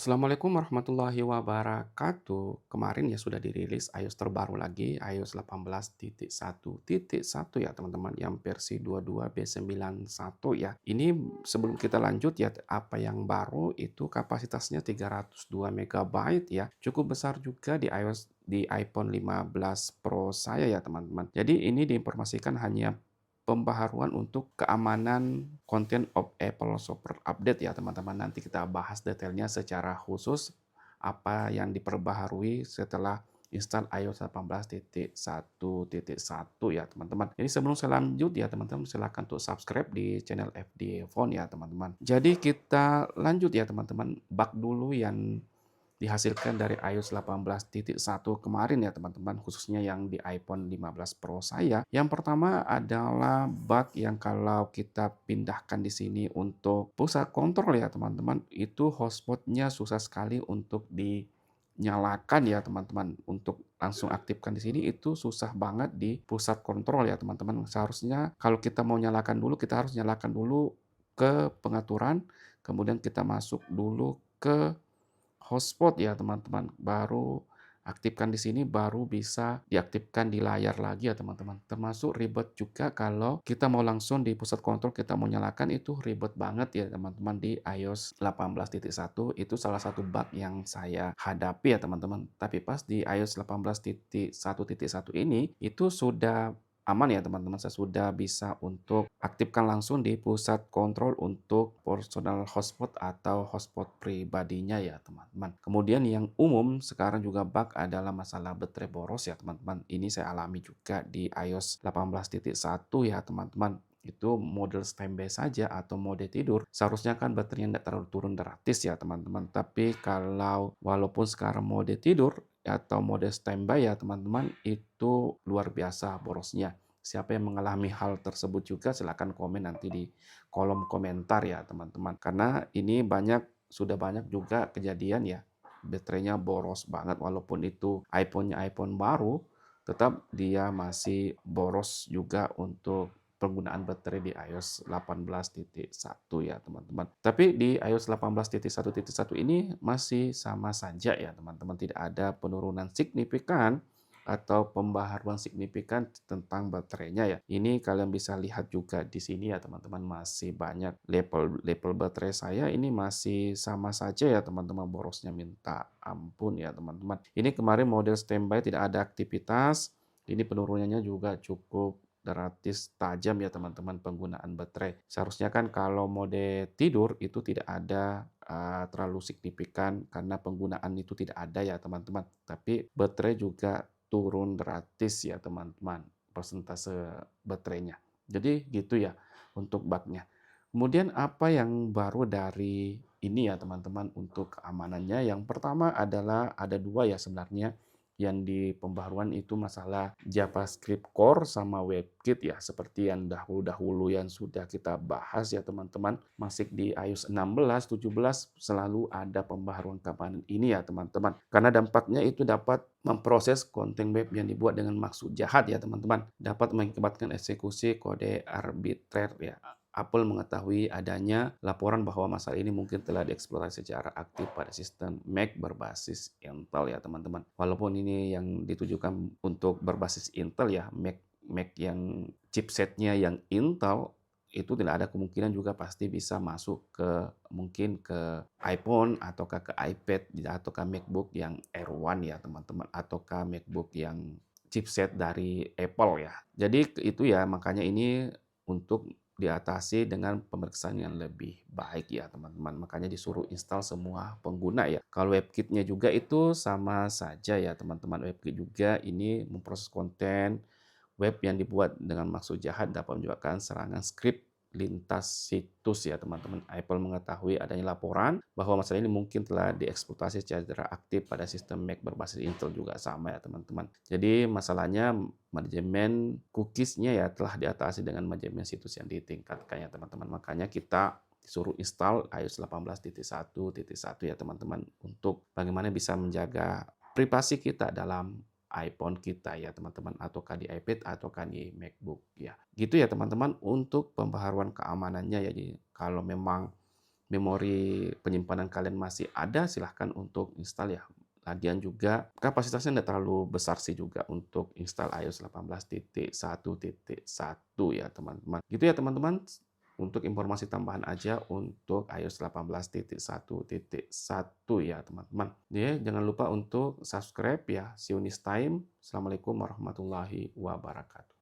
Assalamualaikum warahmatullahi wabarakatuh. Kemarin ya sudah dirilis iOS terbaru lagi, iOS 18.1.1 ya teman-teman, yang versi 22B91 ya. Ini sebelum kita lanjut ya, apa yang baru itu kapasitasnya 302 MB ya. Cukup besar juga di iPhone 15 Pro saya ya teman-teman. Jadi ini diinformasikan hanya pembaharuan untuk keamanan konten of Apple Software Update ya teman-teman. Nanti kita bahas detailnya secara khusus apa yang diperbaharui setelah install iOS 18.1.1 ya teman-teman. Jadi sebelum saya lanjut ya teman-teman, silakan untuk subscribe di channel FD Phone ya teman-teman. Jadi kita lanjut ya teman-teman, bug dulu yang dihasilkan dari iOS 18.1 kemarin ya teman-teman, khususnya yang di iPhone 15 Pro saya. Yang pertama adalah bug yang kalau kita pindahkan di sini untuk pusat kontrol ya teman-teman, itu hotspotnya susah sekali untuk dinyalakan ya teman-teman. Untuk langsung aktifkan di sini itu susah banget di pusat kontrol ya teman-teman. Seharusnya kalau kita mau nyalakan dulu, kita harus nyalakan dulu ke pengaturan, kemudian kita masuk dulu ke hotspot ya teman-teman, baru aktifkan di sini, baru bisa diaktifkan di layar lagi ya teman-teman. Termasuk ribet juga kalau kita mau langsung di pusat kontrol, kita mau nyalakan, itu ribet banget ya teman-teman di iOS 18.1. Itu salah satu bug yang saya hadapi ya teman-teman. Tapi pas di iOS 18.1.1 ini, itu sudah aman ya teman-teman. Saya sudah bisa untuk aktifkan langsung di pusat kontrol untuk personal hotspot atau hotspot pribadinya ya teman-teman. Kemudian yang umum sekarang juga bug adalah masalah baterai boros ya teman-teman. Ini saya alami juga di iOS 18.1 ya teman-teman. Itu mode standby saja atau mode tidur. Seharusnya kan baterainya tidak terlalu turun drastis ya teman-teman. Tapi kalau walaupun sekarang mode tidur atau mode standby ya teman-teman, itu luar biasa borosnya. Siapa yang mengalami hal tersebut juga silakan komen nanti di kolom komentar ya teman-teman. Karena ini sudah banyak juga kejadian ya, baterainya boros banget walaupun itu iPhone-nya iPhone baru, tetap dia masih boros juga untuk penggunaan baterai di iOS 18.1 ya teman-teman. Tapi di iOS 18.1.1 ini masih sama saja ya teman-teman, tidak ada penurunan signifikan atau pembaharuan signifikan tentang baterainya ya. Ini kalian bisa lihat juga di sini ya teman-teman, masih banyak level baterai saya ini masih sama saja ya teman-teman, borosnya minta ampun ya teman-teman. Ini kemarin model standby tidak ada aktivitas, ini penurunannya juga cukup drastis tajam ya teman-teman penggunaan baterai. Seharusnya kan kalau mode tidur itu tidak ada terlalu signifikan karena penggunaan itu tidak ada ya teman-teman. Tapi baterai juga turun drastis ya teman-teman, persentase baterainya. Jadi gitu ya untuk bug-nya. Kemudian apa yang baru dari ini ya teman-teman untuk keamanannya, yang pertama adalah ada dua ya sebenarnya yang di pembaharuan, itu masalah JavaScript Core sama WebKit ya, seperti yang dahulu-dahulu yang sudah kita bahas ya teman-teman. Masih di iOS 16, 17 selalu ada pembaharuan keamanan ini ya teman-teman. Karena dampaknya itu dapat memproses konten web yang dibuat dengan maksud jahat ya teman-teman. Dapat mengakibatkan eksekusi kode arbitrer ya. Apple mengetahui adanya laporan bahwa masalah ini mungkin telah dieksploitasi secara aktif pada sistem Mac berbasis Intel ya teman-teman. Walaupun ini yang ditujukan untuk berbasis Intel ya, Mac yang chipsetnya yang Intel, itu tidak ada kemungkinan juga pasti bisa masuk ke mungkin ke iPhone ataukah ke iPad ataukah MacBook yang R1 ya teman-teman, ataukah MacBook yang chipset dari Apple ya. Jadi itu ya, makanya ini untuk diatasi dengan pemeriksaan yang lebih baik ya teman-teman. Makanya disuruh install semua pengguna ya. Kalau WebKit-nya juga itu sama saja ya teman-teman. WebKit juga ini memproses konten web yang dibuat dengan maksud jahat, dapat menyebabkan serangan script lintas situs ya teman-teman. Apple mengetahui adanya laporan bahwa masalah ini mungkin telah dieksploitasi secara aktif pada sistem Mac berbasis Intel juga sama ya teman-teman. Jadi masalahnya manajemen cookies-nya ya telah diatasi dengan manajemen situs yang ditingkatkan ya teman-teman. Makanya kita disuruh install iOS 18.1.1 ya teman-teman, untuk bagaimana bisa menjaga privasi kita dalam iPhone kita ya teman-teman, ataukah di iPad ataukah di MacBook ya. Gitu ya teman-teman untuk pembaharuan keamanannya ya. Jadi kalau memang memori penyimpanan kalian masih ada, silahkan untuk install ya. Lagian juga kapasitasnya nggak terlalu besar sih juga untuk install iOS 18.1.1 ya teman-teman. Gitu ya teman-teman, untuk informasi tambahan aja untuk iOS 18.1.1 ya teman-teman. Ya, jangan lupa untuk subscribe ya. See you next time. Assalamualaikum warahmatullahi wabarakatuh.